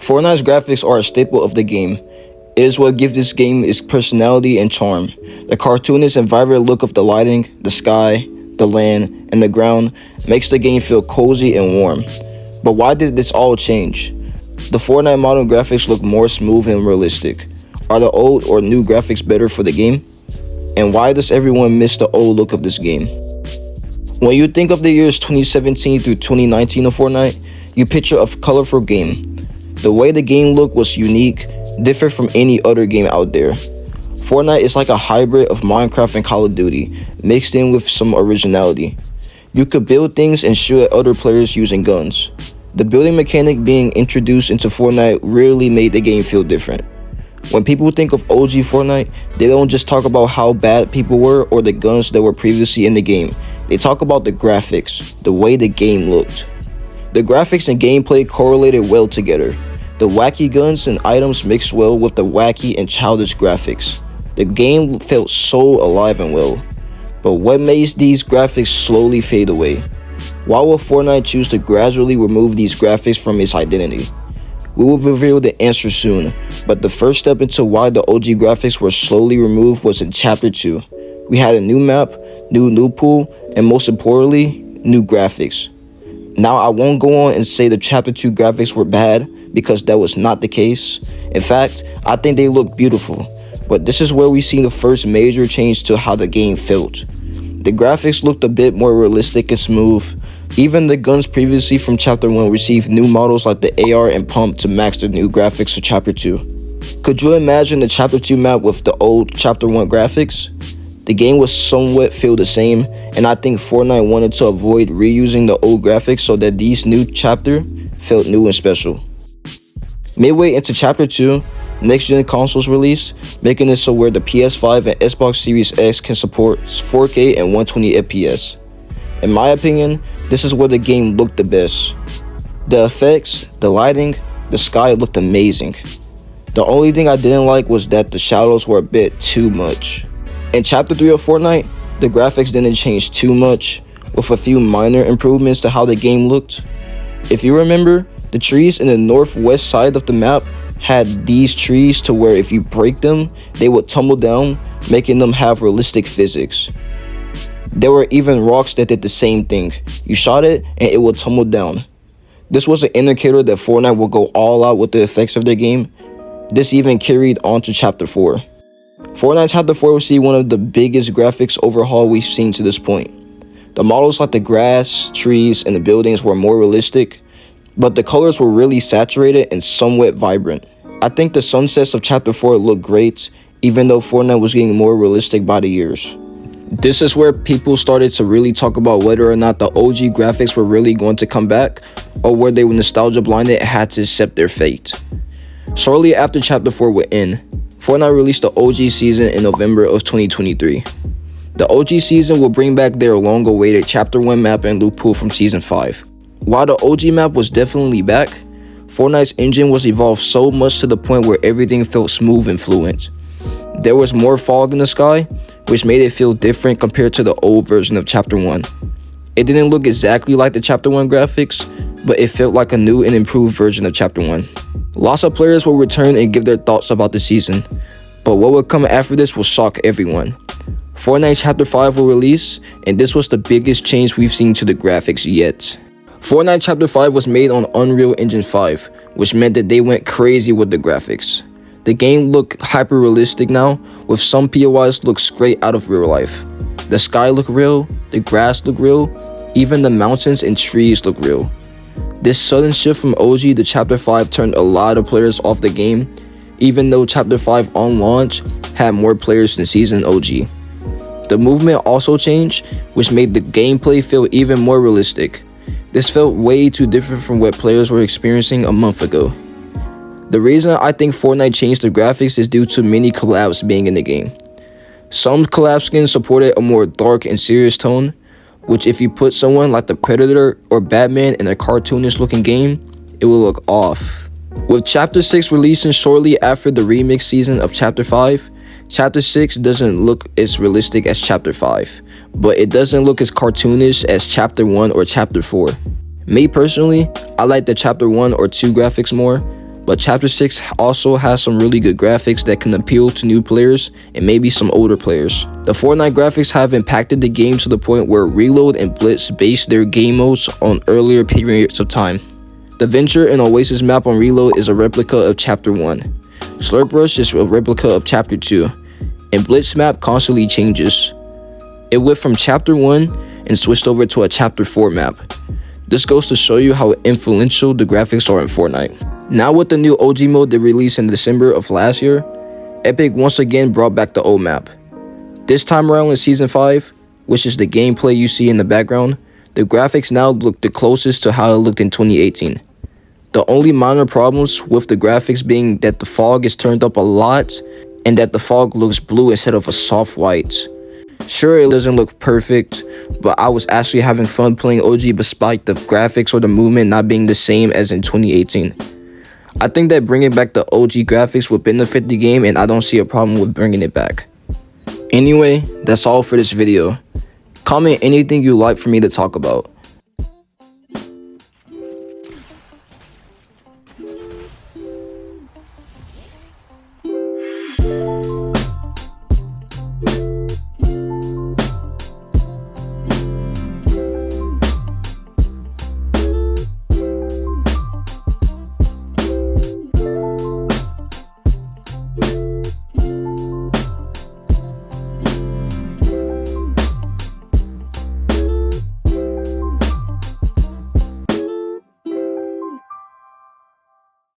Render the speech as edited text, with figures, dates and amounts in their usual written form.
Fortnite's graphics are a staple of the game. It is what gives this game its personality and charm. The cartoonish and vibrant look of the lighting, the sky, the land, and the ground makes the game feel cozy and warm. But why did this all change? The Fortnite modern graphics look more smooth and realistic. Are the old or new graphics better for the game? And why does everyone miss the old look of this game? When you think of the years 2017 through 2019 of Fortnite, you picture a colorful game. The way the game looked was unique, different from any other game out there. Fortnite is like a hybrid of Minecraft and Call of Duty, mixed in with some originality. You could build things and shoot at other players using guns. The building mechanic being introduced into Fortnite really made the game feel different. When people think of OG Fortnite, they don't just talk about how bad people were or the guns that were previously in the game. They talk about the graphics, the way the game looked. The graphics and gameplay correlated well together. The wacky guns and items mixed well with the wacky and childish graphics. The game felt so alive and well. But what made these graphics slowly fade away? Why will Fortnite choose to gradually remove these graphics from its identity? We will reveal the answer soon, but the first step into why the OG graphics were slowly removed was in Chapter 2. We had a new map, new loot pool, and most importantly, new graphics. Now I won't go on and say the Chapter 2 graphics were bad, because that was not the case. In fact, I think they look beautiful, but this is where we see the first major change to how the game felt. The graphics looked a bit more realistic and smooth. Even the guns previously from Chapter 1 received new models like the AR and pump to match the new graphics of Chapter 2. Could you imagine the Chapter 2 map with the old Chapter 1 graphics? The game was somewhat feel the same, and I think Fortnite wanted to avoid reusing the old graphics so that these new chapter felt new and special. Midway into Chapter 2, next-gen consoles released, making it so where the PS5 and Xbox Series X can support 4K and 120 FPS. In my opinion, this is where the game looked the best. The effects, the lighting, the sky looked amazing. The only thing I didn't like was that the shadows were a bit too much. In Chapter 3 of Fortnite, the graphics didn't change too much, with a few minor improvements to how the game looked. If you remember, the trees in the northwest side of the map had these trees to where if you break them, they would tumble down, making them have realistic physics. There were even rocks that did the same thing. You shot it and it would tumble down. This was an indicator that Fortnite would go all out with the effects of their game. This even carried on to Chapter 4. Fortnite Chapter 4 received one of the biggest graphics overhaul we've seen to this point. The models like the grass, trees, and the buildings were more realistic, but the colors were really saturated and somewhat vibrant. I think the sunsets of Chapter 4 looked great, even though Fortnite was getting more realistic by the years. This is where people started to really talk about whether or not the OG graphics were really going to come back, or where they were nostalgia blinded and had to accept their fate. Shortly after Chapter 4 would end, Fortnite released the OG season in November of 2023. The OG season will bring back their long-awaited Chapter 1 map and loot pool from Season 5. While the OG map was definitely back, Fortnite's engine was evolved so much to the point where everything felt smooth and fluent. There was more fog in the sky, which made it feel different compared to the old version of Chapter 1. It didn't look exactly like the Chapter 1 graphics, but it felt like a new and improved version of Chapter 1. Lots of players will return and give their thoughts about the season, but what will come after this will shock everyone. Fortnite Chapter 5 will release, and this was the biggest change we've seen to the graphics yet. Fortnite Chapter 5 was made on Unreal Engine 5, which meant that they went crazy with the graphics. The game looked hyper-realistic now, with some POIs look straight out of real life. The sky looked real, the grass looked real, even the mountains and trees looked real. This sudden shift from OG to Chapter 5 turned a lot of players off the game, even though Chapter 5 on launch had more players than Season OG. The movement also changed, which made the gameplay feel even more realistic. This felt way too different from what players were experiencing a month ago. The reason I think Fortnite changed the graphics is due to many collabs being in the game. Some collab skins supported a more dark and serious tone, which if you put someone like the Predator or Batman in a cartoonish looking game, it will look off. With Chapter 6 releasing shortly after the remix season of Chapter 5, Chapter 6 doesn't look as realistic as Chapter 5, but it doesn't look as cartoonish as Chapter 1 or Chapter 4. Me personally, I like the Chapter 1 or 2 graphics more, but Chapter 6 also has some really good graphics that can appeal to new players and maybe some older players. The Fortnite graphics have impacted the game to the point where Reload and Blitz base their game modes on earlier periods of time. The Venture and Oasis map on Reload is a replica of Chapter 1. Slurp Rush is a replica of Chapter 2, and Blitz map constantly changes. It went from Chapter 1 and switched over to a Chapter 4 map. This goes to show you how influential the graphics are in Fortnite. Now with the new OG mode they released in December of last year, Epic once again brought back the old map. This time around in Season 5, which is the gameplay you see in the background, the graphics now look the closest to how it looked in 2018. The only minor problems with the graphics being that the fog is turned up a lot and that the fog looks blue instead of a soft white. Sure, it doesn't look perfect, but I was actually having fun playing OG despite the graphics or the movement not being the same as in 2018. I think that bringing back the OG graphics would benefit the game, and I don't see a problem with bringing it back. Anyway, that's all for this video. Comment anything you'd like for me to talk about.